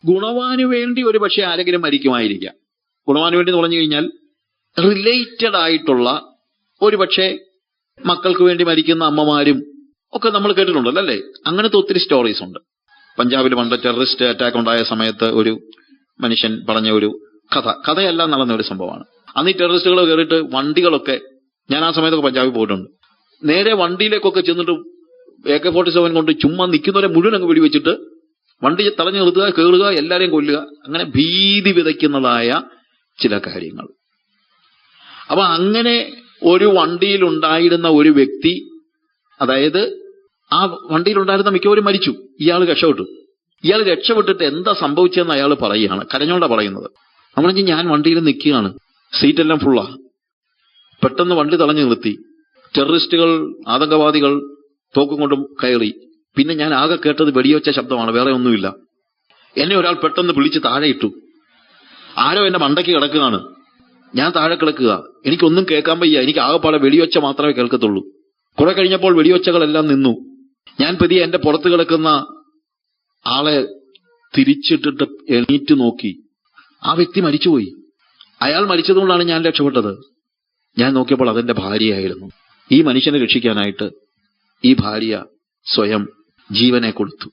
ഗുണവാന് വേണ്ടി ഒരു പക്ഷെ ആരെങ്കിലും മരിക്കുമായിരിക്കാം. ഗുണവാന് വേണ്ടി എന്ന് പറഞ്ഞു കഴിഞ്ഞാൽ റിലേറ്റഡ് ആയിട്ടുള്ള ഒരു പക്ഷേ മക്കൾക്ക് വേണ്ടി മരിക്കുന്ന അമ്മമാരും ഒക്കെ നമ്മൾ കേട്ടിട്ടുണ്ടല്ലോ അല്ലേ? അങ്ങനത്തെ ഒത്തിരി സ്റ്റോറീസ് ഉണ്ട്. പഞ്ചാബിൽ പണ്ട് ടെററിസ്റ്റ് അറ്റാക്ക് ഉണ്ടായ സമയത്ത് ഒരു മനുഷ്യൻ പറഞ്ഞ ഒരു കഥയല്ല നടന്ന ഒരു സംഭവമാണ്. അന്ന് ഈ ടെററിസ്റ്റുകൾ കയറിയിട്ട് വണ്ടികളൊക്കെ, ഞാൻ ആ സമയത്തൊക്കെ പഞ്ചാബിൽ പോയിട്ടുണ്ട്, നേരെ വണ്ടിയിലേക്കൊക്കെ ചെന്നിട്ട് AK-47 കൊണ്ട് ചുമ്മാ നിൽക്കുന്നവരെ മുഴുവൻ അങ്ങ് വെടിവെച്ചിട്ട് വണ്ടി തടഞ്ഞു നിർത്തുക, കയറുക, എല്ലാവരെയും കൊല്ലുക, അങ്ങനെ ഭീതി വിതയ്ക്കുന്നതായ ചില കാര്യങ്ങൾ. അപ്പൊ അങ്ങനെ ഒരു വണ്ടിയിലുണ്ടായിരുന്ന ഒരു വ്യക്തി, അതായത് ആ വണ്ടിയിലുണ്ടായിരുന്ന മിക്കവരും മരിച്ചു, ഇയാൾ രക്ഷപ്പെട്ടു. ഇയാൾ രക്ഷപ്പെട്ടിട്ട് എന്താ സംഭവിച്ചതെന്ന് അയാൾ പറയുകയാണ്, കരഞ്ഞോണ്ടാ പറയുന്നത്. നമ്മളെങ്കിൽ ഞാൻ വണ്ടിയിൽ നിൽക്കുകയാണ്, സീറ്റെല്ലാം ഫുള്ളാ, പെട്ടെന്ന് വണ്ടി തടഞ്ഞു നിർത്തി, ടെററിസ്റ്റുകൾ, ആതങ്കവാദികൾ തോക്കും കൊണ്ടും കയറി. പിന്നെ ഞാൻ ആകെ കേട്ടത് വെടിയൊച്ച ശബ്ദമാണ്, വേറെ ഒന്നുമില്ല. എന്നെ ഒരാൾ പെട്ടെന്ന് വിളിച്ച് താഴെ ഇട്ടു. ആരോ എന്റെ മണ്ടയ്ക്ക് കിടക്കുകയാണ്, ഞാൻ താഴെ കിടക്കുക, എനിക്കൊന്നും കേൾക്കാൻ വയ്യ, എനിക്ക് ആകെപ്പാടെ വെടിയൊച്ച മാത്രമേ കേൾക്കത്തുള്ളൂ. കുറെ കഴിഞ്ഞപ്പോൾ വെടിയൊച്ചകളെല്ലാം നിന്നു. ഞാൻ പതിയെ എന്റെ പുറത്ത് കിടക്കുന്ന ആളെ തിരിച്ചിട്ടിട്ട് എണീറ്റ് നോക്കി. ആ വ്യക്തി മരിച്ചുപോയി. അയാൾ മരിച്ചതുകൊണ്ടാണ് ഞാൻ രക്ഷപ്പെട്ടത്. ഞാൻ നോക്കിയപ്പോൾ അതെന്റെ ഭാര്യയായിരുന്നു. ഈ മനുഷ്യനെ രക്ഷിക്കാനായിട്ട് ഈ ഭാര്യ സ്വയം ജീവനെ കൊടുത്തു.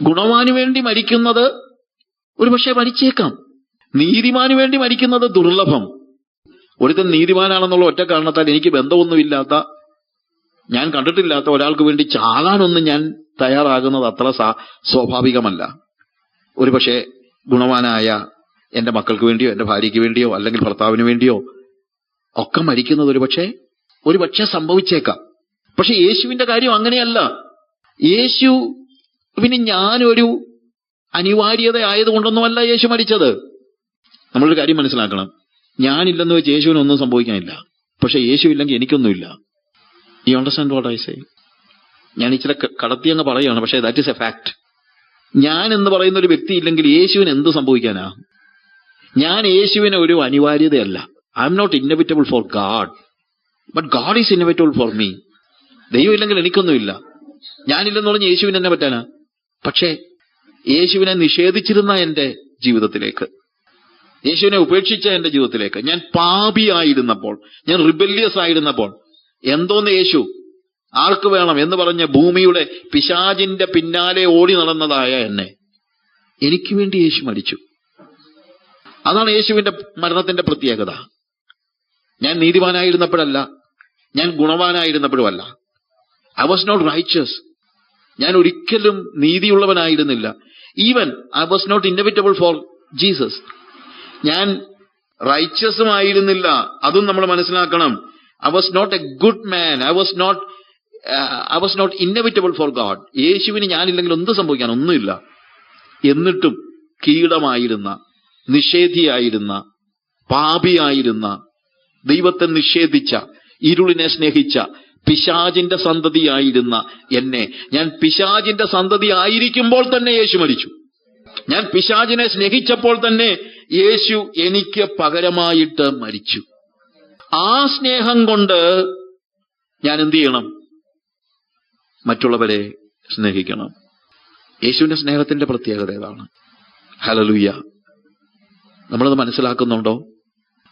ഗുണവാന് വേണ്ടി മരിക്കുന്നത് ഒരുപക്ഷെ മരിച്ചേക്കാം. നീതിമാന് വേണ്ടി മരിക്കുന്നത് ദുർലഭം. ഒരുത്തൻ നീതിമാനാണെന്നുള്ള ഒറ്റ കാരണത്താൽ എനിക്ക് ബന്ധമൊന്നുമില്ലാത്ത, ഞാൻ കണ്ടിട്ടില്ലാത്ത ഒരാൾക്ക് വേണ്ടി ചാകാനൊന്നും ഞാൻ തയ്യാറാകുന്നത് അത്ര സ്വാഭാവികമല്ല. ഒരുപക്ഷെ ഗുണവാനായ എന്റെ മക്കൾക്ക് വേണ്ടിയോ എന്റെ ഭാര്യയ്ക്ക് വേണ്ടിയോ അല്ലെങ്കിൽ ഭർത്താവിന് വേണ്ടിയോ ഒക്കെ മരിക്കുന്നത് ഒരുപക്ഷെ സംഭവിച്ചേക്കാം. പക്ഷെ യേശുവിന്റെ കാര്യം അങ്ങനെയല്ല. യേശുവിന് ഞാനൊരു അനിവാര്യത ആയതുകൊണ്ടൊന്നുമല്ല യേശു മരിച്ചത്. നമ്മളൊരു കാര്യം മനസ്സിലാക്കണം, ഞാനില്ലെന്ന് വെച്ച് യേശുവിനൊന്നും സംഭവിക്കാനില്ല. പക്ഷെ യേശു ഇല്ലെങ്കിൽ എനിക്കൊന്നുമില്ല. You understand what I say? ഞാൻ ഇച്ചിരി കടത്തി അങ്ങ് പറയുകയാണ്, പക്ഷേ ദാറ്റ് ഈസ് എ ഫാക്ട്. ഞാൻ എന്ന് പറയുന്ന ഒരു വ്യക്തി ഇല്ലെങ്കിൽ യേശുവിന് എന്ത് സംഭവിക്കാനാ? ഞാൻ യേശുവിന് ഒരു അനിവാര്യതയല്ല. I am not inevitable for God, but God is inevitable for me. ദൈവം ഇല്ലെങ്കിൽ എനിക്കൊന്നുമില്ല. ഞാനില്ലെന്ന് പറഞ്ഞ് യേശുവിന് എന്നെ പറ്റാനാ? പക്ഷേ യേശുവിനെ നിഷേധിച്ചിരുന്ന എന്റെ ജീവിതത്തിലേക്ക്, യേശുവിനെ ഉപേക്ഷിച്ച എന്റെ ജീവിതത്തിലേക്ക്, ഞാൻ പാപിയായിരുന്നപ്പോൾ, ഞാൻ റിബല്യസ് ആയിരുന്നപ്പോൾ, എന്തോന്ന് യേശു ആർക്ക് വേണം എന്ന് പറഞ്ഞ ഭൂമിയുടെ പിശാചിന്റെ പിന്നാലെ ഓടി നടന്നതായ എന്നെ എനിക്ക് വേണ്ടി യേശു മരിച്ചു. അതാണ് യേശുവിന്റെ മരണത്തിന്റെ പ്രത്യേകത. ഞാൻ നീതിമാനായിരുന്നപ്പോഴല്ല, ഞാൻ ഗുണവാനായിരുന്നപ്പോഴുമല്ല. I was not righteous. ഞാൻ ഒരിക്കലും നീതിയുള്ളവനായിരുന്നില്ല. Even I was not inevitable for Jesus. ഞാൻ റൈച്ചസും ആയിരുന്നില്ല, അതും നമ്മൾ മനസ്സിലാക്കണം. I was not a good man. I was not inevitable for God. യേശുവിന് ഞാനില്ലെങ്കിൽ എന്ത് സംഭവിക്കാൻ? ഒന്നുമില്ല. എന്നിട്ടും കീടമായിരുന്ന, നിഷേധിയായിരുന്ന, പാപിയായിരുന്ന, ദൈവത്തെ നിഷേധിച്ച, ഇരുളിനെ സ്നേഹിച്ച, പിശാചിന്റെ സന്തതിയായിരുന്ന എന്നെ, ഞാൻ പിശാചിന്റെ സന്തതി ആയിരിക്കുമ്പോൾ തന്നെ യേശു മരിച്ചു. ഞാൻ പിശാചിനെ സ്നേഹിച്ചപ്പോൾ തന്നെ യേശു എനിക്ക് പകരമായിട്ട് മരിച്ചു. ആ സ്നേഹം കൊണ്ട് ഞാൻ എന്ത് ചെയ്യണം? മറ്റുള്ളവരെ സ്നേഹിക്കണം. യേശുവിന്റെ സ്നേഹത്തിന്റെ പ്രത്യേകത ഏതാണ്? ഹല്ലേലൂയ. നമ്മളത് മനസ്സിലാക്കുന്നുണ്ടോ?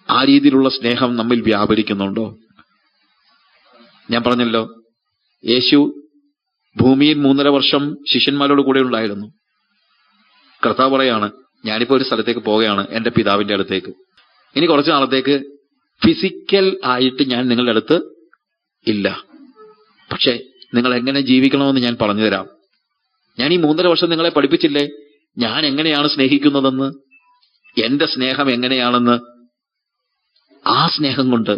ആ രീതിയിലുള്ള സ്നേഹം നമ്മിൽ വ്യാപരിക്കുന്നുണ്ടോ? ഞാൻ പറഞ്ഞല്ലോ, യേശു ഭൂമിയിൽ 3.5 വർഷം ശിഷ്യന്മാരോട് കൂടെ ഉണ്ടായിരുന്നു. കർത്താവ് പറയാണ്, ഞാനിപ്പോ ഒരു സ്ഥലത്തേക്ക് പോവുകയാണ്, എന്റെ പിതാവിന്റെ അടുത്തേക്ക്. ഇനി കുറച്ച് നാളത്തേക്ക് ഫിസിക്കൽ ആയിട്ട് ഞാൻ നിങ്ങളുടെ അടുത്ത് ഇല്ല, പക്ഷെ നിങ്ങൾ എങ്ങനെ ജീവിക്കണമെന്ന് ഞാൻ പറഞ്ഞു തരാം. ഞാൻ ഈ 3.5 വർഷം നിങ്ങളെ പഠിപ്പിച്ചില്ലേ ഞാൻ എങ്ങനെയാണ് സ്നേഹിക്കുന്നതെന്ന്, എന്റെ സ്നേഹം എങ്ങനെയാണെന്ന്. ആ സ്നേഹം കൊണ്ട്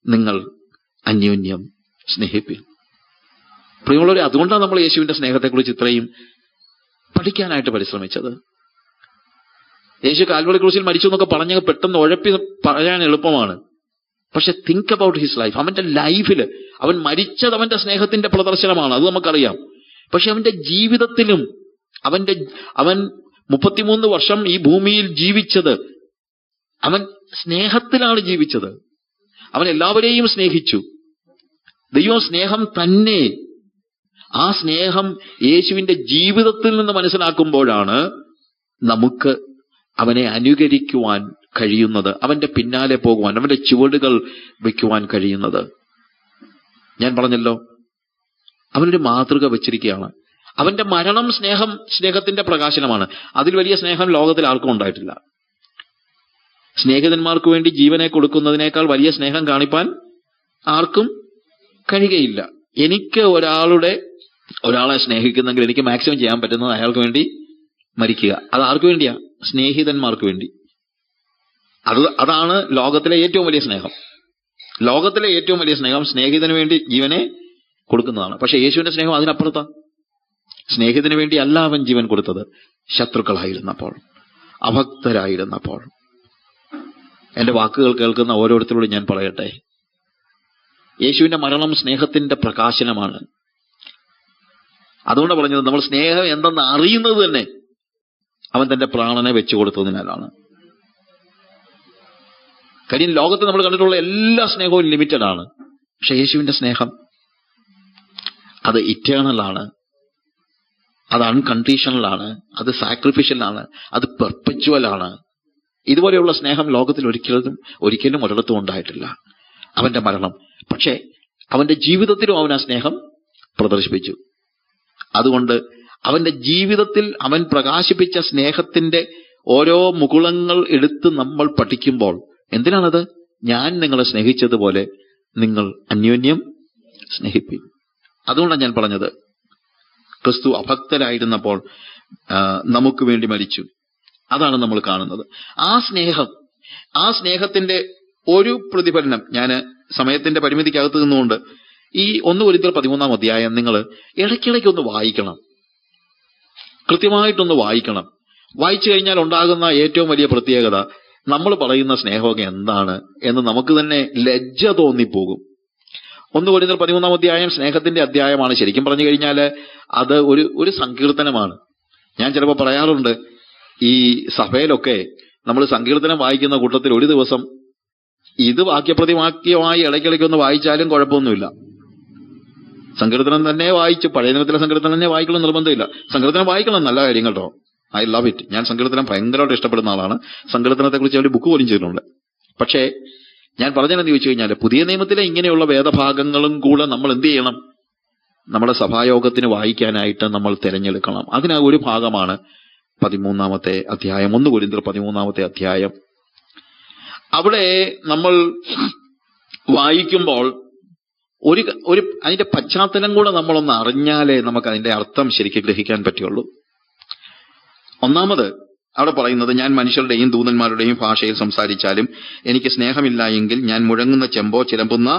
നിങ്ങൾ അന്യോന്യം സ്നേഹിപ്പിൻ. പ്രിയമുള്ളവരെ, അതുകൊണ്ടാണ് നമ്മൾ യേശുവിന്റെ സ്നേഹത്തെക്കുറിച്ച് ഇത്രയും പഠിക്കാനായിട്ട് പരിശ്രമിച്ചത്. യേശു കാൽവറി ക്രൂശിൽ മരിച്ചു എന്നൊക്കെ പറഞ്ഞ് പെട്ടെന്ന് ഉഴപ്പി പറയാൻ എളുപ്പമാണ്. പക്ഷെ തിങ്ക് അബൌട്ട് ഹിസ് ലൈഫ്. അവന്റെ ലൈഫില് അവൻ മരിച്ചത് അവന്റെ സ്നേഹത്തിന്റെ പ്രദർശനമാണ്, അത് നമുക്കറിയാം. പക്ഷെ അവന്റെ ജീവിതത്തിലും അവൻ 33 വർഷം ഈ ഭൂമിയിൽ ജീവിച്ചത് അവൻ സ്നേഹത്തിലാണ് ജീവിച്ചത്. അവൻ എല്ലാവരെയും സ്നേഹിച്ചു. ദൈവം സ്നേഹം തന്നെ. ആ സ്നേഹം യേശുവിന്റെ ജീവിതത്തിൽ നിന്ന് മനസ്സിലാക്കുമ്പോഴാണ് നമുക്ക് അവനെ അനുകരിക്കുവാൻ കഴിയുന്നത്, അവന്റെ പിന്നാലെ പോകുവാൻ, അവന്റെ ചുവടുകൾ വയ്ക്കുവാൻ കഴിയുന്നത്. ഞാൻ പറഞ്ഞല്ലോ, അവനൊരു മാതൃക വെച്ചിരിക്കുകയാണ്. അവന്റെ മരണം സ്നേഹത്തിന്റെ പ്രകാശനമാണ്. അതിൽ വലിയ സ്നേഹം ലോകത്തിൽ ആർക്കും ഉണ്ടായിട്ടില്ല. സ്നേഹിതന്മാർക്ക് വേണ്ടി ജീവനെ കൊടുക്കുന്നതിനേക്കാൾ വലിയ സ്നേഹം കാണിപ്പാൻ ആർക്കും കഴിയുകയില്ല. എനിക്ക് ഒരാളെ സ്നേഹിക്കുന്നെങ്കിൽ എനിക്ക് മാക്സിമം ചെയ്യാൻ പറ്റുന്നത് അയാൾക്ക് വേണ്ടി മരിക്കുക. അത് ആർക്ക് വേണ്ടിയാ? സ്നേഹിതന്മാർക്ക് വേണ്ടി. അതാണ് ലോകത്തിലെ ഏറ്റവും വലിയ സ്നേഹം. ലോകത്തിലെ ഏറ്റവും വലിയ സ്നേഹം സ്നേഹിതന് വേണ്ടി ജീവനെ കൊടുക്കുന്നതാണ്. പക്ഷെ യേശുവിന്റെ സ്നേഹം അതിനപ്പുറത്താ. സ്നേഹിതന് വേണ്ടി അല്ല അവൻ ജീവൻ കൊടുത്തത്, ശത്രുക്കളായിരുന്നപ്പോൾ, അഭക്തരായിരുന്നപ്പോൾ. എന്റെ വാക്കുകൾ കേൾക്കുന്ന ഓരോരുത്തരോടും ഞാൻ പറയട്ടെ, യേശുവിന്റെ മരണം സ്നേഹത്തിന്റെ പ്രകാശനമാണ്. അതുകൊണ്ട് പറഞ്ഞത്, നമ്മൾ സ്നേഹം എന്തെന്ന് അറിയുന്നത് തന്നെ അവൻ തന്റെ പ്രാണനെ വെച്ചു കൊടുത്തതിനാലാണ്. കാര്യം ലോകത്ത് നമ്മൾ കണ്ടിട്ടുള്ള എല്ലാ സ്നേഹവും ലിമിറ്റഡ് ആണ്. പക്ഷെ യേശുവിന്റെ സ്നേഹം അത് ഇറ്റേണൽ ആണ്, അത് അൺകണ്ടീഷണൽ ആണ്, അത് സാക്രിഫിഷ്യൽ ആണ്, അത് പെർപ്പച്വൽ ആണ്. ഇതുപോലെയുള്ള സ്നേഹം ലോകത്തിൽ ഒരിക്കലും ഒരിടത്തും ഉണ്ടായിട്ടില്ല. അവന്റെ മരണം, പക്ഷേ അവന്റെ ജീവിതത്തിലും അവൻ ആ സ്നേഹം പ്രദർശിപ്പിച്ചു. അതുകൊണ്ട് അവന്റെ ജീവിതത്തിൽ അവൻ പ്രകാശിപ്പിച്ച സ്നേഹത്തിന്റെ ഓരോ മുകുളങ്ങൾ എടുത്ത് നമ്മൾ പഠിക്കുമ്പോൾ, എന്തിനാണത്? ഞാൻ നിങ്ങളെ സ്നേഹിച്ചതുപോലെ നിങ്ങൾ അന്യോന്യം സ്നേഹിപ്പിൻ. അതുകൊണ്ടാണ് ഞാൻ പറഞ്ഞത്, ക്രിസ്തു അഭക്തരായിരുന്നപ്പോൾ നമുക്ക് വേണ്ടി മരിച്ചു. അതാണ് നമ്മൾ കാണുന്നത്. ആ സ്നേഹത്തിന്റെ ഒരു പ്രതിഫലനം, ഞാൻ സമയത്തിന്റെ പരിമിതിക്കകത്ത് നിന്നുകൊണ്ട് ഈ 1 കൊരിന്ത്യർ 13 അധ്യായം നിങ്ങൾ ഇടയ്ക്കിടയ്ക്കൊന്ന് വായിക്കണം, കൃത്യമായിട്ടൊന്ന് വായിക്കണം. വായിച്ചു കഴിഞ്ഞാൽ ഉണ്ടാകുന്ന ഏറ്റവും വലിയ പ്രത്യേകത, നമ്മൾ പറയുന്ന സ്നേഹമൊക്കെ എന്താണ് എന്ന് നമുക്ക് തന്നെ ലജ്ജ തോന്നിപ്പോകും. 1 കൊരിന്ത്യർ 13 അധ്യായം സ്നേഹത്തിന്റെ അധ്യായമാണ്. ശരിക്കും പറഞ്ഞു കഴിഞ്ഞാൽ അത് ഒരു സങ്കീർത്തനമാണ്. ഞാൻ ചിലപ്പോൾ പറയാറുണ്ട്, ഈ സഭയിലൊക്കെ നമ്മൾ സങ്കീർത്തനം വായിക്കുന്ന കൂട്ടത്തിൽ ഒരു ദിവസം ഇത് വാക്യപ്രതിവാക്യമായി ഇടയ്ക്കിടയ്ക്കൊന്ന് വായിച്ചാലും കുഴപ്പമൊന്നുമില്ല. സങ്കീർത്തനം തന്നെ വായിച്ച്, പഴയ നിയമത്തിലെ സങ്കീർത്തനം തന്നെ വായിക്കണം നിർബന്ധമില്ല. സങ്കീർത്തനം വായിക്കണം, നല്ല കാര്യം കേട്ടോ. I love it. ഞാൻ സങ്കീർത്തനം ഭയങ്കരമായിട്ട് ഇഷ്ടപ്പെടുന്ന ആളാണ്. സങ്കീർത്തനത്തെ കുറിച്ച് ഒരു ബുക്ക് പോലും ചെയ്തിട്ടുണ്ട്. പക്ഷേ ഞാൻ പറഞ്ഞതെന്ന് ചോദിച്ചു കഴിഞ്ഞാൽ, പുതിയ നിയമത്തിലെ ഇങ്ങനെയുള്ള വേദഭാഗങ്ങളും കൂടെ നമ്മൾ എന്ത് ചെയ്യണം? നമ്മുടെ സഭായോഗത്തിന് വായിക്കാനായിട്ട് നമ്മൾ തിരഞ്ഞെടുക്കണം. അതിന് ഒരു ഭാഗമാണ് 13 അധ്യായം, 1 കൊരിന്ത്യർ 13 അധ്യായം. അവിടെ നമ്മൾ വായിക്കുമ്പോൾ അതിന്റെ പശ്ചാത്തലം കൂടെ നമ്മളൊന്ന് അറിഞ്ഞാലേ നമുക്ക് അതിന്റെ അർത്ഥം ശരിക്കും ഗ്രഹിക്കാൻ പറ്റുള്ളൂ. ഒന്നാമത് അവിടെ പറയുന്നത്, ഞാൻ മനുഷ്യരുടെയും ദൂതന്മാരുടെയും ഭാഷയിൽ സംസാരിച്ചാലും എനിക്ക് സ്നേഹമില്ല എങ്കിൽ ഞാൻ മുഴങ്ങുന്ന ചെമ്പോ ചിലമ്പുന്ന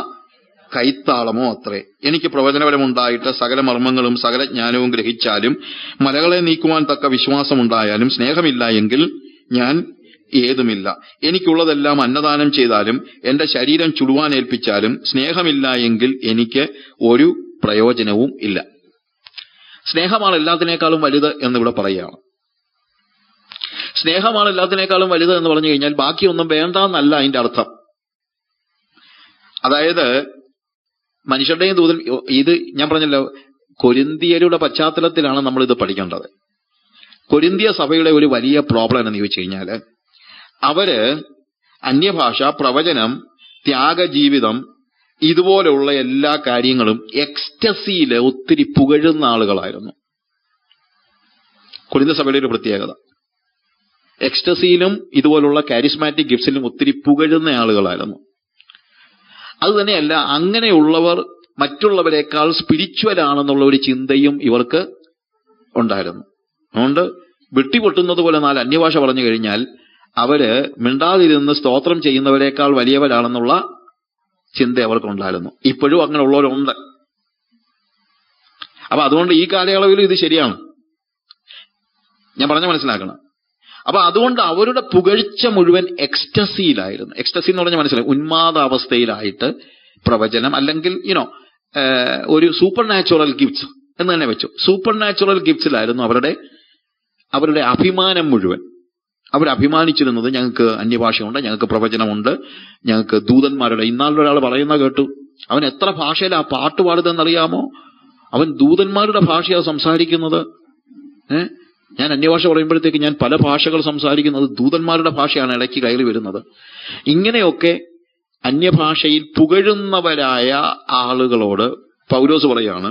കൈത്താളമോ അത്രേ. എനിക്ക് പ്രവചനപരമുണ്ടായിട്ട് സകല മർമ്മങ്ങളും സകല ജ്ഞാനവും ഗ്രഹിച്ചാലും മലകളെ നീക്കുവാൻ തക്ക വിശ്വാസമുണ്ടായാലും സ്നേഹമില്ല എങ്കിൽ ഞാൻ ഏതുമില്ല. എനിക്കുള്ളതെല്ലാം അന്നദാനം ചെയ്താലും എന്റെ ശരീരം ചുടുവാൻ ഏൽപ്പിച്ചാലും സ്നേഹമില്ല എങ്കിൽ എനിക്ക് ഒരു പ്രയോജനവും ഇല്ല. സ്നേഹമാണ് എല്ലാത്തിനേക്കാളും വലുത് എന്നിവിടെ പറയുകയാണ്. സ്നേഹമാണ് എല്ലാത്തിനേക്കാളും വലുത് എന്ന് പറഞ്ഞു കഴിഞ്ഞാൽ ബാക്കിയൊന്നും വേണ്ട എന്നല്ല അതിന്റെ അർത്ഥം. അതായത് മനുഷ്യരുടെയും ദൂതൻ, ഇത് ഞാൻ പറഞ്ഞല്ലോ, കൊരിന്ത്യരുടെ പശ്ചാത്തലത്തിലാണ് നമ്മൾ ഇത് പഠിക്കേണ്ടത്. കൊരിന്ത്യ സഭയുടെ ഒരു വലിയ പ്രോബ്ലം എന്ന് ചോദിച്ചു കഴിഞ്ഞാൽ, അവര് അന്യഭാഷ, പ്രവചനം, ത്യാഗജീവിതം, ഇതുപോലെയുള്ള എല്ലാ കാര്യങ്ങളും എക്സ്റ്റസിയില് ഒത്തിരി പുകഴുന്ന ആളുകളായിരുന്നു. കൊരിന്ത്യ സഭയുടെ ഒരു പ്രത്യേകത, എക്സ്റ്റസിയിലും ഇതുപോലുള്ള കാരിസ്മാറ്റിക് ഗിഫ്റ്റ്സിലും ഒത്തിരി പുകഴുന്ന ആളുകളായിരുന്നു. അതുതന്നെയല്ല, അങ്ങനെയുള്ളവർ മറ്റുള്ളവരെക്കാൾ സ്പിരിച്വൽ ആണെന്നുള്ള ഒരു ചിന്തയും ഇവർക്ക് ഉണ്ടായിരുന്നു. അതുകൊണ്ട് വെട്ടിപൊട്ടുന്നത് പോലെ 4 അന്യഭാഷ പറഞ്ഞു കഴിഞ്ഞാൽ അവര് മിണ്ടാതിരുന്ന് സ്തോത്രം ചെയ്യുന്നവരെക്കാൾ വലിയവരാണെന്നുള്ള ചിന്ത അവർക്കുണ്ടായിരുന്നു. ഇപ്പോഴും അങ്ങനെ ഉള്ളവരുണ്ട്. അപ്പൊ അതുകൊണ്ട് ഈ കാലയളവിൽ ഇത് ശരിയാണ്, ഞാൻ പറഞ്ഞ മനസ്സിലാക്കണം. അപ്പൊ അതുകൊണ്ട് അവരുടെ പുകഴ്ച മുഴുവൻ എക്സ്റ്റസിയിലായിരുന്നു. എക്സ്റ്റസി എന്ന് പറഞ്ഞാൽ മനസ്സിലായി, ഉന്മാദാവസ്ഥയിലായിട്ട് പ്രവചനം, അല്ലെങ്കിൽ ഒരു സൂപ്പർ നാച്ചുറൽ ഗിഫ്റ്റ്സ് എന്ന് തന്നെ വെച്ചു. സൂപ്പർ നാച്ചുറൽ ഗിഫ്റ്റ്സിലായിരുന്നു അവരുടെ അഭിമാനം മുഴുവൻ. അവരഭിമാനിച്ചിരുന്നത്, ഞങ്ങൾക്ക് അന്യഭാഷയുണ്ട്, ഞങ്ങൾക്ക് പ്രവചനമുണ്ട്, ഞങ്ങൾക്ക് ദൂതന്മാരുടെ. ഇന്നാളൊരാൾ പറയുന്ന കേട്ടു, അവൻ എത്ര ഭാഷയിലാ പാട്ട് പാടുന്നതെന്നറിയാമോ? അവൻ ദൂതന്മാരുടെ ഭാഷയാണ് സംസാരിക്കുന്നത്. ഞാൻ അന്യഭാഷ പറയുമ്പോഴത്തേക്ക് ഞാൻ പല ഭാഷകൾ സംസാരിക്കുന്നത് ദൂതന്മാരുടെ ഭാഷയാണ് ഇടയ്ക്ക് കയറി വരുന്നത്. ഇങ്ങനെയൊക്കെ അന്യഭാഷയിൽ പുകഴുന്നവരായ ആളുകളോട് പൗലോസ് പറയാണ്,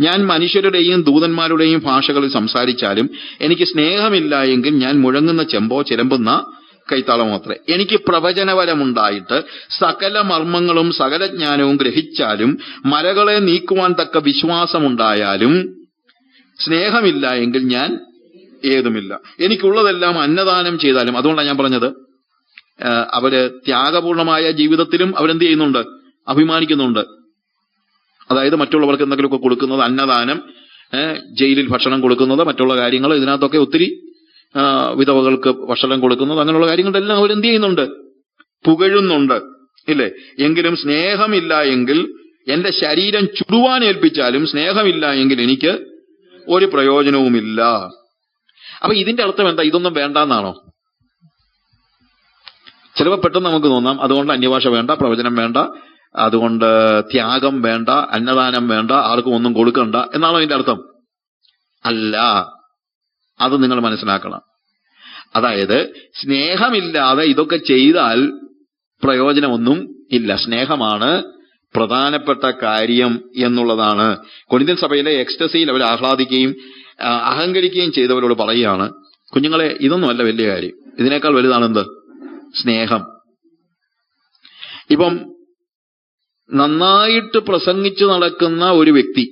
ഞാൻ മനുഷ്യരുടെയും ദൂതന്മാരുടെയും ഭാഷകളിൽ സംസാരിച്ചാലും എനിക്ക് സ്നേഹമില്ല എങ്കിൽ ഞാൻ മുഴങ്ങുന്ന ചെമ്പോ ചിലമ്പുന്ന കൈത്താളം മാത്രമേ. എനിക്ക് പ്രവചനവരമുണ്ടായിട്ട് സകല മർമ്മങ്ങളും സകല ജ്ഞാനവും ഗ്രഹിച്ചാലും മലകളെ നീക്കുവാൻ തക്ക വിശ്വാസമുണ്ടായാലും സ്നേഹമില്ല എങ്കിൽ ഞാൻ ഏതുമില്ല. എനിക്കുള്ളതെല്ലാം അന്നദാനം ചെയ്താലും. അതുകൊണ്ടാണ് ഞാൻ പറഞ്ഞത്, അവര് ത്യാഗപൂർണമായ ജീവിതത്തിലും അവരെന്ത് ചെയ്യുന്നുണ്ട്? അഭിമാനിക്കുന്നുണ്ട്. അതായത് മറ്റുള്ളവർക്ക് എന്തെങ്കിലുമൊക്കെ കൊടുക്കുന്നത്, അന്നദാനം, ജയിലിൽ ഭക്ഷണം കൊടുക്കുന്നത്, മറ്റുള്ള കാര്യങ്ങൾ, ഇതിനകത്തൊക്കെ ഒത്തിരി വിധവകൾക്ക് ഭക്ഷണം കൊടുക്കുന്നത്, അങ്ങനെയുള്ള കാര്യങ്ങളെല്ലാം അവരെന്ത് ചെയ്യുന്നുണ്ട്? പുകഴുന്നുണ്ട്, ഇല്ലേ? എങ്കിലും സ്നേഹമില്ല എങ്കിൽ എന്റെ ശരീരം ചുടുവാൻ ഏൽപ്പിച്ചാലും സ്നേഹമില്ല എങ്കിൽ എനിക്ക് ഒരു പ്രയോജനവുമില്ല. അപ്പൊ ഇതിന്റെ അർത്ഥം എന്താ? ഇതൊന്നും വേണ്ടെന്നാണോ? ചിലപ്പോൾ പെട്ടെന്ന് നമുക്ക് തോന്നാം, അതുകൊണ്ട് അന്യഭാഷ വേണ്ട, പ്രവചനം വേണ്ട, അതുകൊണ്ട് ത്യാഗം വേണ്ട, അന്നദാനം വേണ്ട, ആർക്കും ഒന്നും കൊടുക്കണ്ട എന്നാണോ അതിന്റെ അർത്ഥം? അല്ല, അത് നിങ്ങൾ മനസ്സിലാക്കണം. അതായത് സ്നേഹമില്ലാതെ ഇതൊക്കെ ചെയ്താൽ പ്രയോജനമൊന്നും ഇല്ല. സ്നേഹമാണ് പ്രധാനപ്പെട്ട കാര്യം എന്നുള്ളതാണ്. കൊരിന്ത്യൻ സഭയിലെ എക്സ്റ്റസിയിൽ അവർ ആഹ്ലാദിക്കുകയും അഹങ്കരിക്കുകയും ചെയ്തവരോട് പറയുകയാണ്, കുഞ്ഞുങ്ങളെ, ഇതൊന്നുമല്ല വലിയ കാര്യം, ഇതിനേക്കാൾ വലുതാണെന്ത്? സ്നേഹം. ഇപ്പം നന്നായിട്ട് പ്രസംഗിച്ചു നടക്കുന്ന ഒരു വ്യക്തി,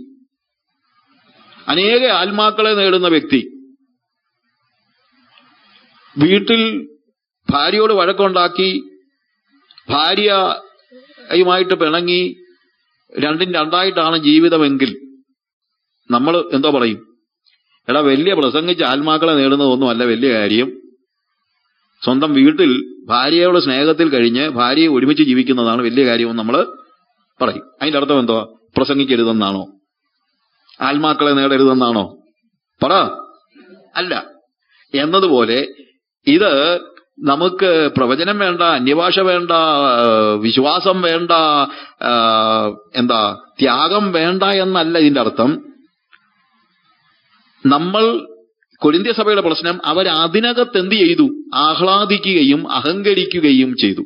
അനേക ആത്മാക്കളെ നേടുന്ന വ്യക്തി, വീട്ടിൽ ഭാര്യയോട് വഴക്കുണ്ടാക്കി ഭാര്യയുമായിട്ട് പിണങ്ങി രണ്ടും രണ്ടായിട്ടാണ് ജീവിതമെങ്കിൽ നമ്മൾ എന്തോ പറയും? എടാ, വലിയ പ്രസംഗിച്ച് ആത്മാക്കളെ നേടുന്നതൊന്നും അല്ല വലിയ കാര്യം, സ്വന്തം വീട്ടിൽ ഭാര്യയോട് സ്നേഹത്തിൽ കഴിഞ്ഞ് ഭാര്യയെ ഒരുമിച്ച് ജീവിക്കുന്നതാണ് വലിയ കാര്യമെന്ന് നമ്മൾ പറയും. അതിന്റെ അർത്ഥം എന്തോ? പ്രസംഗിക്കരുതെന്നാണോ? ആത്മാക്കളെ നേടരുതെന്നാണോ? പറ. അല്ല. എന്നതുപോലെ ഇത് നമുക്ക് പ്രവചനം വേണ്ട, അന്യഭാഷ വേണ്ട, വിശ്വാസം വേണ്ട, ത്യാഗം വേണ്ട എന്നല്ല ഇതിന്റെ അർത്ഥം. നമ്മൾ കൊരിന്ത്യ സഭയുടെ പ്രശ്നം, അവരതിനകത്ത് എന്ത് ചെയ്തു? ആഹ്ലാദിക്കുകയും അഹങ്കരിക്കുകയും ചെയ്തു.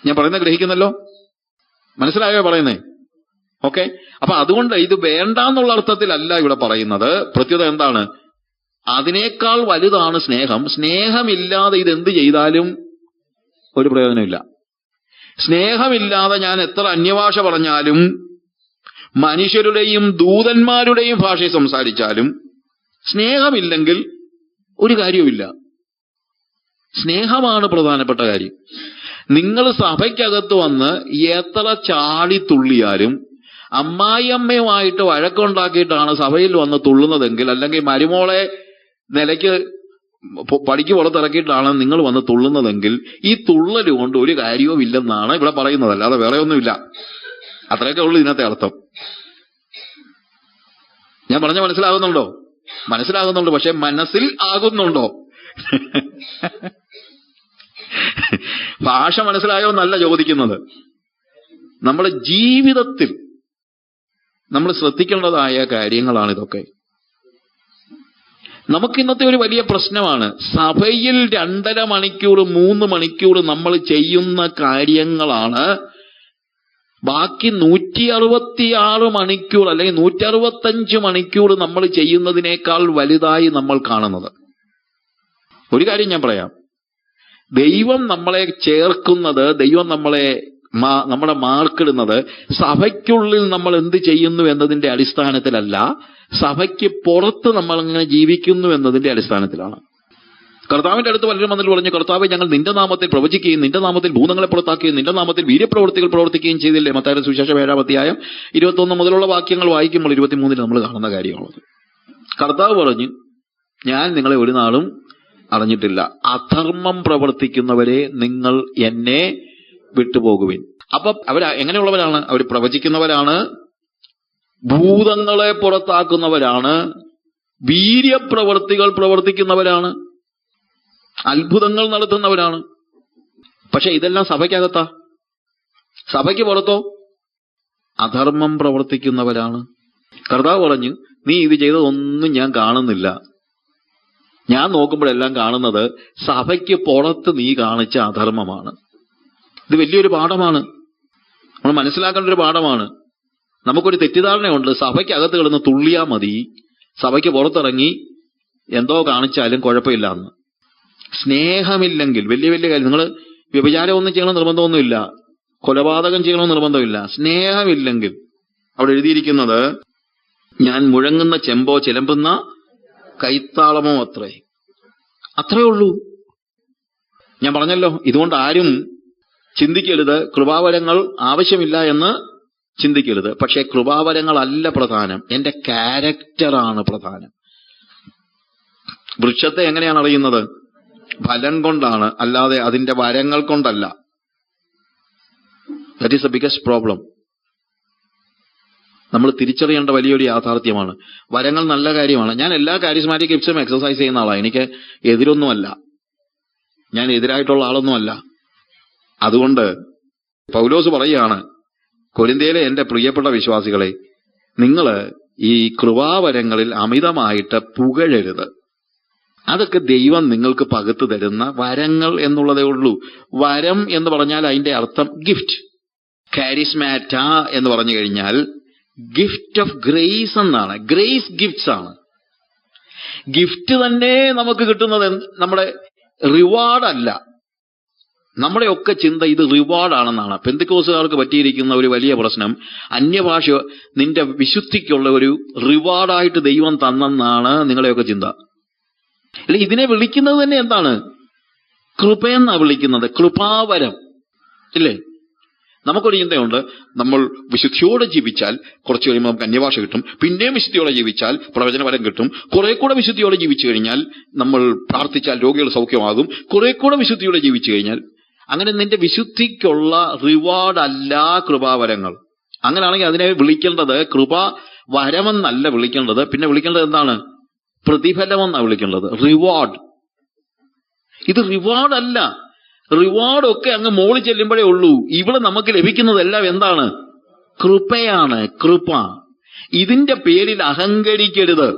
ഞാൻ പറയുന്നത് ഗ്രഹിക്കുന്നല്ലോ? മനസ്സിലായോ പറയുന്നേ? ഓക്കെ. അപ്പൊ അതുകൊണ്ട് ഇത് വേണ്ട എന്നുള്ള അർത്ഥത്തിലല്ല ഇവിടെ പറയുന്നത്. പ്രത്യുത എന്താണ്? അതിനേക്കാൾ വലുതാണ് സ്നേഹം. സ്നേഹമില്ലാതെ ഇതെന്ത് ചെയ്താലും ഒരു പ്രയോജനമില്ല. സ്നേഹമില്ലാതെ ഞാൻ എത്ര അന്യഭാഷ പറഞ്ഞാലും മനുഷ്യരുടെയും ദൂതന്മാരുടെയും ഭാഷയിൽ സംസാരിച്ചാലും സ്നേഹമില്ലെങ്കിൽ ഒരു കാര്യവുമില്ല. സ്നേഹമാണ് പ്രധാനപ്പെട്ട കാര്യം. നിങ്ങൾ സഭയ്ക്കകത്ത് വന്ന് എത്ര ചാടിത്തുള്ളിയാലും അമ്മായിയമ്മയുമായിട്ട് വഴക്കുണ്ടാക്കിയിട്ടാണ് സഭയിൽ വന്ന് തുള്ളുന്നതെങ്കിൽ, അല്ലെങ്കിൽ മരുമോളെ നിലയ്ക്ക് പടിക്ക് പുറത്തിറക്കിയിട്ടാണ് നിങ്ങൾ വന്ന് തുള്ളുന്നതെങ്കിൽ ഈ തുള്ളല് കൊണ്ട് ഒരു കാര്യവും ഇല്ലെന്നാണ് ഇവിടെ പറയുന്നത്. അല്ലാതെ വേറെ ഒന്നുമില്ല. അത്രയൊക്കെ ഉള്ളൂ ഇതിനകത്തെ അർത്ഥം. ഞാൻ പറഞ്ഞ മനസ്സിലാകുന്നുണ്ടോ? മനസ്സിലാകുന്നുണ്ട്. പക്ഷെ മനസ്സിൽ ആകുന്നുണ്ടോ? ഭാഷ മനസ്സിലായോ എന്നല്ല ചോദിക്കുന്നത്. നമ്മുടെ ജീവിതത്തിൽ നമ്മൾ ശ്രദ്ധിക്കേണ്ടതായ കാര്യങ്ങളാണ് ഇതൊക്കെ. നമുക്കിന്നത്തെ ഒരു വലിയ പ്രശ്നമാണ്, സഭയിൽ 2.5 മണിക്കൂർ 3 മണിക്കൂർ നമ്മൾ ചെയ്യുന്ന കാര്യങ്ങളാണ് ബാക്കി 166 മണിക്കൂർ അല്ലെങ്കിൽ 165 മണിക്കൂർ നമ്മൾ ചെയ്യുന്നതിനേക്കാൾ വലുതായി നമ്മൾ കാണുന്നത്. ഒരു കാര്യം ഞാൻ പറയാം, ദൈവം നമ്മളെ ചേർക്കുന്നത്, ദൈവം നമ്മുടെ മാർക്കിടുന്നത് സഭയ്ക്കുള്ളിൽ നമ്മൾ എന്ത് ചെയ്യുന്നു എന്നതിന്റെ അടിസ്ഥാനത്തിലല്ല, സഭയ്ക്ക് പുറത്ത് നമ്മൾ അങ്ങനെ ജീവിക്കുന്നു എന്നതിന്റെ അടിസ്ഥാനത്തിലാണ്. കർത്താവിന്റെ അടുത്ത് പലരും വന്നിട്ട് പറഞ്ഞു, കർത്താവേ, ഞങ്ങൾ നിന്റെ നാമത്തിൽ പ്രവചിക്കുകയും നിന്റെ നാമത്തിൽ ഭൂതങ്ങളെ പുറത്താക്കുകയും നിന്റെ നാമത്തിൽ വീര്യപ്രവൃത്തികൾ പ്രവർത്തിക്കുകയും ചെയ്തില്ലേ? മത്തായിയുടെ സുവിശേഷം 7-ാം അധ്യായം 21 മുതലുള്ള വാക്യങ്ങൾ വായിക്കുമ്പോൾ 23 നമ്മൾ കാണുന്ന കാര്യമാണത്. കർത്താവ് പറഞ്ഞു, ഞാൻ നിങ്ങളെ ഒരു നാളും അറിഞ്ഞിട്ടില്ല, അധർമ്മം പ്രവർത്തിക്കുന്നവരെ നിങ്ങൾ എന്നെ വിട്ടുപോകുവിൻ. അപ്പൊ എങ്ങനെയുള്ളവരാണ്? അവർ പ്രവചിക്കുന്നവരാണ്, ഭൂതങ്ങളെ പുറത്താക്കുന്നവരാണ്, വീര്യപ്രവൃത്തികൾ പ്രവർത്തിക്കുന്നവരാണ്, അത്ഭുതങ്ങൾ നടത്തുന്നവരാണ്. പക്ഷെ ഇതെല്ലാം സഭയ്ക്കകത്താ. സഭയ്ക്ക് പുറത്തോ? അധർമ്മം പ്രവർത്തിക്കുന്നവരാണ്. കർത്താവ് പറഞ്ഞു, നീ ഇത് ചെയ്തതൊന്നും ഞാൻ കാണുന്നില്ല. ഞാൻ നോക്കുമ്പോഴെല്ലാം കാണുന്നത് സഭയ്ക്ക് പുറത്ത് നീ കാണിച്ച അധർമ്മമാണ്. ഇത് വലിയൊരു പാഠമാണ്, നമ്മൾ മനസ്സിലാക്കേണ്ട ഒരു പാഠമാണ്. നമുക്കൊരു തെറ്റിദ്ധാരണയുണ്ട്, സഭയ്ക്കകത്ത് കിടന്ന് തുള്ളിയാ മതി, സഭയ്ക്ക് പുറത്തിറങ്ങി എന്തോ കാണിച്ചാലും കുഴപ്പമില്ല എന്ന്. സ്നേഹമില്ലെങ്കിൽ വലിയ വലിയ കാര്യം, നിങ്ങൾ വ്യഭിചാരമൊന്നും ചെയ്യണമെന്ന് നിർബന്ധമൊന്നുമില്ല, കൊലപാതകം ചെയ്യണമെന്ന് നിർബന്ധമില്ല. സ്നേഹമില്ലെങ്കിൽ അവിടെ എഴുതിയിരിക്കുന്നത്, ഞാൻ മുഴങ്ങുന്ന ചെമ്പോ ചിലമ്പുന്ന കൈത്താളമോ അത്രേ ഉള്ളൂ. ഞാൻ പറഞ്ഞല്ലോ, ഇതുകൊണ്ട് ആരും ചിന്തിക്കരുത് കൃപാവരങ്ങൾ ആവശ്യമില്ല എന്ന് ചിന്തിക്കരുത്. പക്ഷേ കൃപാവരങ്ങളല്ല പ്രധാനം, എന്റെ ക്യാരക്ടറാണ് പ്രധാനം. വൃക്ഷത്തെ എങ്ങനെയാണ് അറിയുന്നത്? ഫലം കൊണ്ടാണ്, അല്ലാതെ അതിന്റെ വരങ്ങൾ കൊണ്ടല്ല. That is the biggest problem. നമ്മൾ തിരിച്ചറിയേണ്ട വലിയൊരു യാഥാർത്ഥ്യമാണ്. വരങ്ങൾ നല്ല കാര്യമാണ്. ഞാൻ എല്ലാ കാരിസ്മാറ്റിക് ഗിഫ്റ്റ്സും എക്സസൈസ് ചെയ്യുന്ന ആളാണ്. എനിക്ക് എതിരൊന്നുമല്ല, ഞാൻ എതിരായിട്ടുള്ള ആളൊന്നുമല്ല. അതുകൊണ്ട് പൗലോസ് പറയുകയാണ്, കൊരിന്ത്യയിലെ എന്റെ പ്രിയപ്പെട്ട വിശ്വാസികളെ, നിങ്ങൾ ഈ കൃപാവരങ്ങളിൽ അമിതമായിട്ട് പുകഴരുത്. അതൊക്കെ ദൈവം നിങ്ങൾക്ക് പകുത്തു തരുന്ന വരങ്ങൾ എന്നുള്ളതേ ഉള്ളൂ. വരം എന്ന് പറഞ്ഞാൽ അതിന്റെ അർത്ഥം ഗിഫ്റ്റ്. കാരിസ്മാറ്റ എന്ന് പറഞ്ഞു കഴിഞ്ഞാൽ ഗിഫ്റ്റ് ഓഫ് ഗ്രേസ് എന്നാണ്. ഗ്രേസ് ഗിഫ്റ്റ്സ് ആണ്. ഗിഫ്റ്റ് തന്നെ നമുക്ക് കിട്ടുന്നത് നമ്മുടെ റിവാർഡല്ല. നമ്മുടെയൊക്കെ ചിന്ത ഇത് റിവാർഡാണെന്നാണ്. പെന്തക്കോസ്തുകാർക്ക് പറ്റിയിരിക്കുന്ന ഒരു വലിയ പ്രശ്നം, അന്യഭാഷ നിന്റെ വിശുദ്ധിക്കുള്ള ഒരു റിവാർഡായിട്ട് ദൈവം തന്നെന്നാണ് നിങ്ങളുടെയൊക്കെ ചിന്ത. അല്ലെ, ഇതിനെ വിളിക്കുന്നത് തന്നെ എന്താണ്? കൃപയെന്നാ വിളിക്കുന്നത്, കൃപാവരം. ഇല്ലേ? നമുക്കൊരു ചിന്തയുണ്ട്, നമ്മൾ വിശുദ്ധിയോടെ ജീവിച്ചാൽ കുറച്ച് കഴിയുമ്പോൾ നമുക്ക് അന്യഭാഷ കിട്ടും, പിന്നെയും വിശുദ്ധിയോടെ ജീവിച്ചാൽ പ്രവചനവരം കിട്ടും, കുറെ കൂടെ വിശുദ്ധിയോടെ ജീവിച്ചു കഴിഞ്ഞാൽ നമ്മൾ പ്രാർത്ഥിച്ചാൽ രോഗികൾ സൗഖ്യമാകും, കുറെ കൂടെ വിശുദ്ധിയോടെ ജീവിച്ചു കഴിഞ്ഞാൽ. അങ്ങനെ നിന്റെ വിശുദ്ധിക്കുള്ള റിവാർഡല്ല കൃപാവരങ്ങൾ. അങ്ങനെയാണെങ്കിൽ അതിനെ വിളിക്കേണ്ടത് കൃപാ വരമെന്നല്ല വിളിക്കേണ്ടത്. പിന്നെ വിളിക്കേണ്ടത് എന്താണ്? പ്രതിഫലമെന്നാണ് വിളിക്കേണ്ടത്, റിവാർഡ്. ഇത് റിവാർഡല്ല. റിവാർഡൊക്കെ അങ്ങ് മോളിൽ ചെല്ലുമ്പോഴേ ഉള്ളൂ. ഇവിടെ നമുക്ക് ലഭിക്കുന്നതെല്ലാം എന്താണ്? കൃപയാണ്, കൃപ. ഇതിന്റെ പേരിൽ അഹങ്കരിക്കരുത്.